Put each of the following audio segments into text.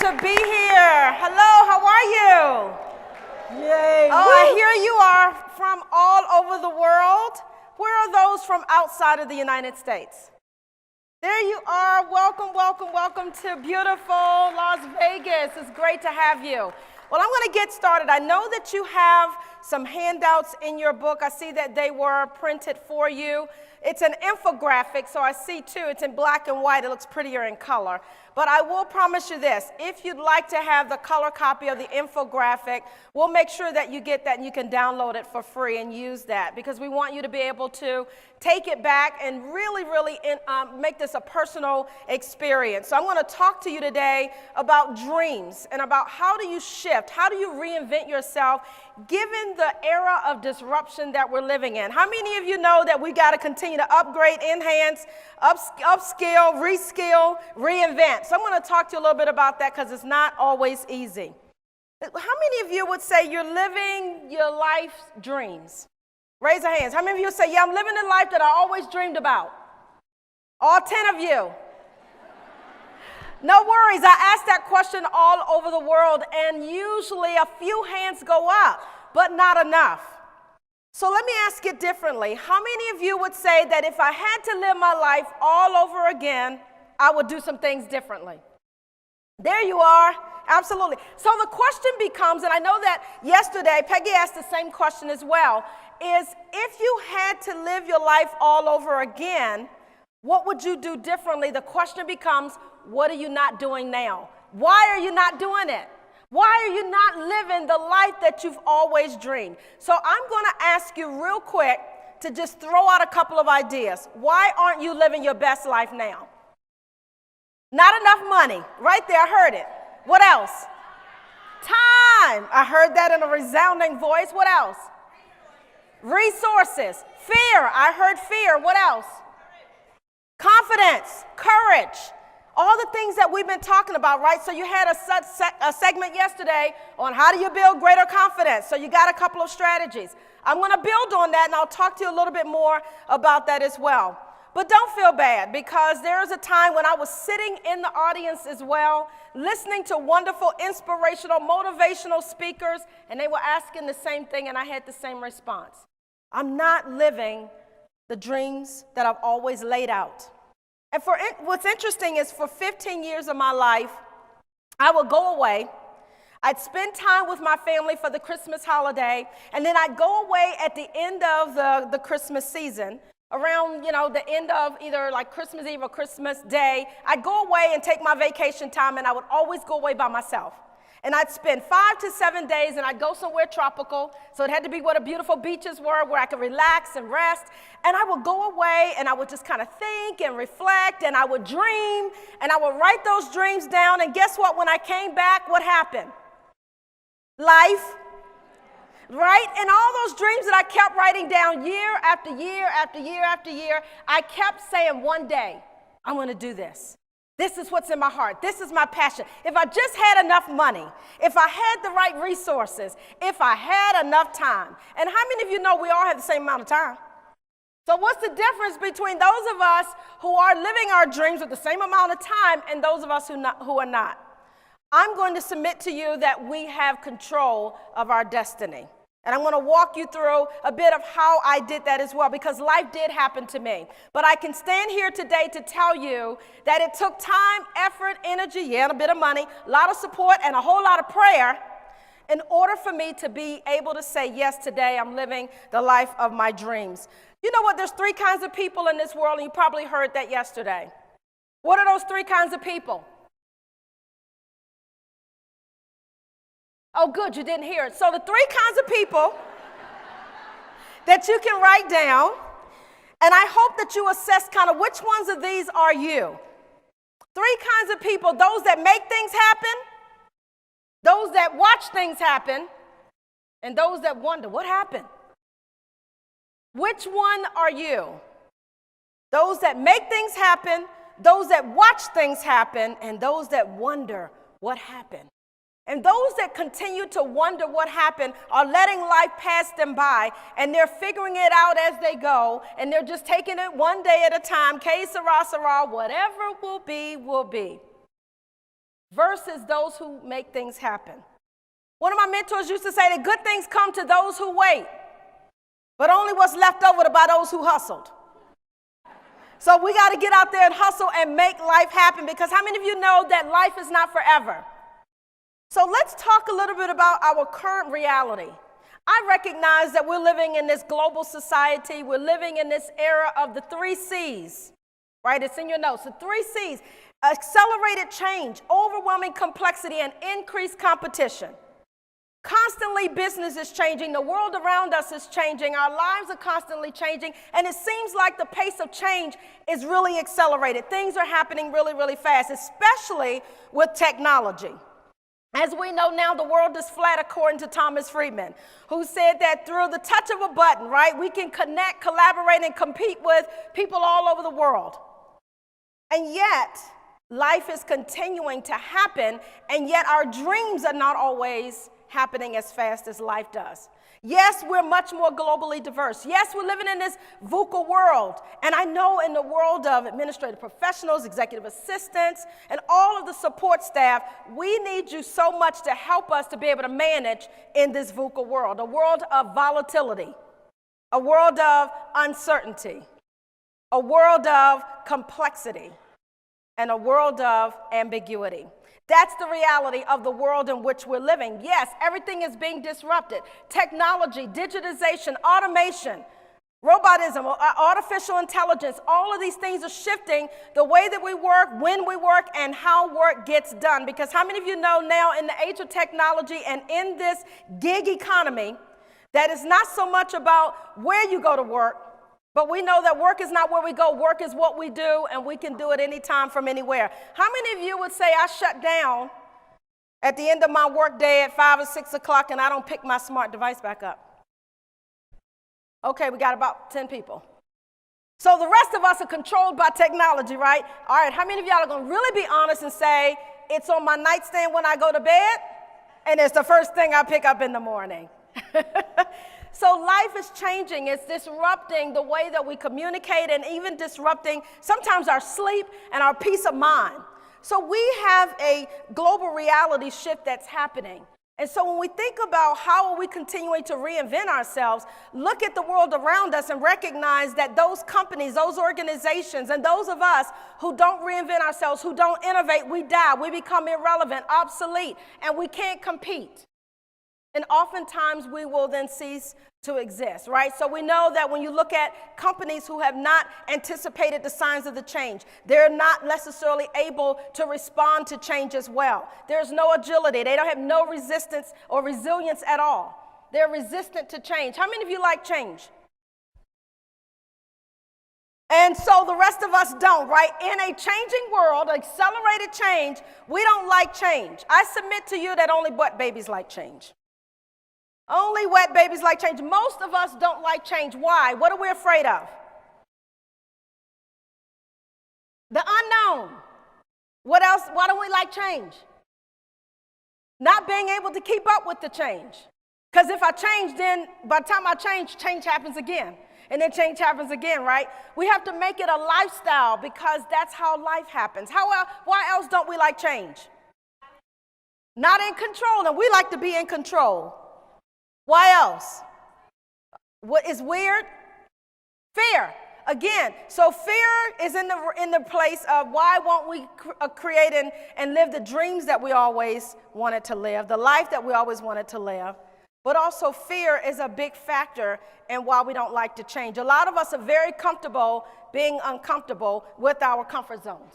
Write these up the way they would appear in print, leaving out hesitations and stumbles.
to be here. Hello, how are you? Yay. Oh, I hear you are from all over the world. Where are those from outside of the United States? There you are. Welcome, welcome, welcome to beautiful Las Vegas. It's great to have you. Well, I'm going to get started. I know that you have some handouts in your book. I see that they were printed for you. It's an infographic, so I see too. It's in black and white. It looks prettier in color. But I will promise you this. If you'd like to have the color copy of the infographic, we'll make sure that you get that and you can download it for free and use that, because we want you to be able to take it back and really, really make this a personal experience. So I'm going to talk to you today about dreams and about how do you shift, how do you reinvent yourself given the era of disruption that we're living in. How many of you know that we got to continue to upgrade, enhance, upskill, reskill, reinvent? So I'm going to talk to you a little bit about that because it's not always easy. How many of you would say you're living your life's dreams? Raise your hands. How many of you would say, yeah, I'm living the life that I always dreamed about? All 10 of you. No worries. I ask that question all over the world, and usually a few hands go up, but not enough. So let me ask it differently. How many of you would say that if I had to live my life all over again, I would do some things differently? There you are. Absolutely. So the question becomes, and I know that yesterday Peggy asked the same question as well, is if you had to live your life all over again, what would you do differently? The question becomes, what are you not doing now? Why are you not doing it? Why are you not living the life that you've always dreamed? So I'm going to ask you real quick to just throw out a couple of ideas. Why aren't you living your best life now? Not enough money. Right there, I heard it. What else? Time. I heard that in a resounding voice. What else? Resources. Fear. I heard fear. What else? Confidence. Courage. All the things that we've been talking about, right? So you had a segment yesterday on how do you build greater confidence. So you got a couple of strategies. I'm going to build on that, and I'll talk to you a little bit more about that as well. But don't feel bad, because there was a time when I was sitting in the audience as well, listening to wonderful, inspirational, motivational speakers, and they were asking the same thing, and I had the same response. I'm not living the dreams that I've always laid out. And what's interesting is for 15 years of my life, I would go away. I'd spend time with my family for the Christmas holiday, and then I'd go away at the end of the Christmas season, around, the end of either like Christmas Eve or Christmas Day. I'd go away and take my vacation time, and I would always go away by myself. And I'd spend 5 to 7 days, and I'd go somewhere tropical. So it had to be where the beautiful beaches were, where I could relax and rest. And I would go away, and I would just kind of think and reflect, and I would dream, and I would write those dreams down. And guess what? When I came back, what happened? Life. Right? And all those dreams that I kept writing down year after year after year after year, I kept saying, one day, I'm going to do this. This is what's in my heart. This is my passion. If I just had enough money, if I had the right resources, if I had enough time. And how many of you know we all have the same amount of time? So what's the difference between those of us who are living our dreams with the same amount of time and those of us who are not? I'm going to submit to you that we have control of our destiny. And I'm going to walk you through a bit of how I did that as well, because life did happen to me. But I can stand here today to tell you that it took time, effort, energy, and a bit of money, a lot of support, and a whole lot of prayer in order for me to be able to say, yes, today I'm living the life of my dreams. You know what? There's 3 kinds of people in this world, and you probably heard that yesterday. What are those 3 kinds of people? Oh, good, you didn't hear it. So the 3 kinds of people that you can write down, and I hope that you assess kind of which ones of these are you. 3 kinds of people: those that make things happen, those that watch things happen, and those that wonder, what happened? Which one are you? Those that make things happen, those that watch things happen, and those that wonder what happened. And those that continue to wonder what happened are letting life pass them by, and they're figuring it out as they go, and they're just taking it one day at a time. Que sera, sera, whatever will be, will be. versus those who make things happen. One of my mentors used to say that good things come to those who wait, but only what's left over by those who hustled. So we got to get out there and hustle and make life happen, because how many of you know that life is not forever? So let's talk a little bit about our current reality. I recognize that we're living in this global society. We're living in this era of the 3 C's, right? It's in your notes. The 3 C's: accelerated change, overwhelming complexity, and increased competition. Constantly, business is changing. The world around us is changing. Our lives are constantly changing. And it seems like the pace of change is really accelerated. Things are happening really, really fast, especially with technology. As we know now, the world is flat, according to Thomas Friedman, who said that through the touch of a button, right, we can connect, collaborate, and compete with people all over the world. And yet, life is continuing to happen, and yet our dreams are not always happening as fast as life does. Yes, we're much more globally diverse. Yes, we're living in this VUCA world. And I know in the world of administrative professionals, executive assistants, and all of the support staff, we need you so much to help us to be able to manage in this VUCA world, a world of volatility, a world of uncertainty, a world of complexity, and a world of ambiguity. That's the reality of the world in which we're living. Yes, everything is being disrupted. Technology, digitization, automation, robotism, artificial intelligence, all of these things are shifting the way that we work, when we work, and how work gets done. Because how many of you know now in the age of technology and in this gig economy that it's not so much about where you go to work, but we know that work is not where we go. Work is what we do, and we can do it anytime from anywhere. How many of you would say I shut down at the end of my work day at 5 or 6 o'clock and I don't pick my smart device back up? Okay, we got about 10 people. So the rest of us are controlled by technology, right? All right, how many of y'all are going to really be honest and say it's on my nightstand when I go to bed, and it's the first thing I pick up in the morning? So life is changing. It's disrupting the way that we communicate, and even disrupting sometimes our sleep and our peace of mind. So we have a global reality shift that's happening. And so when we think about how are we continuing to reinvent ourselves, look at the world around us and recognize that those companies, those organizations, and those of us who don't reinvent ourselves, who don't innovate, we die. We become irrelevant, obsolete, and we can't compete. And oftentimes we will then cease to exist, right? So we know that when you look at companies who have not anticipated the signs of the change, they're not necessarily able to respond to change as well. There's no agility. They don't have no resistance or resilience at all. They're resistant to change. How many of you like change? And so the rest of us don't, right? In a changing world, accelerated change, we don't like change. I submit to you that only wet babies like change. Only wet babies like change. Most of us don't like change. Why? What are we afraid of? The unknown. What else? Why don't we like change? Not being able to keep up with the change. Because if I change, then by the time I change, change happens again. And then change happens again, right? We have to make it a lifestyle, because that's how life happens. Why else don't we like change? Not in control, and we like to be in control. Why else? What is weird? Fear. Again, so fear is in the place of why won't we create and live the dreams that we always wanted to live, the life that we always wanted to live. But also fear is a big factor in why we don't like to change. A lot of us are very comfortable being uncomfortable with our comfort zones.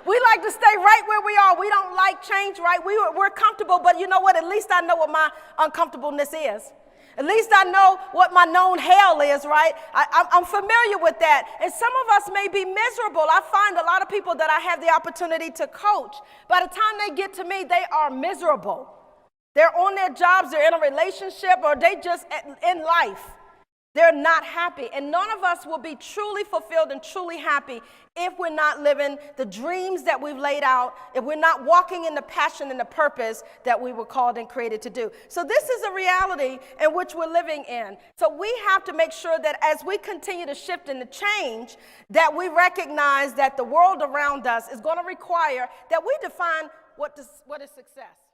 We like to stay right where we are. We don't like change, right? We're comfortable, but you know what? At least I know what my uncomfortableness is. At least I know what my known hell is, right? I'm familiar with that. And some of us may be miserable. I find a lot of people that I have the opportunity to coach, by the time they get to me, they are miserable. They're on their jobs, they're in a relationship, or they just in life. They're not happy. And none of us will be truly fulfilled and truly happy if we're not living the dreams that we've laid out, if we're not walking in the passion and the purpose that we were called and created to do. So this is a reality in which we're living in. So we have to make sure that as we continue to shift and to change, that we recognize that the world around us is going to require that we define what is success.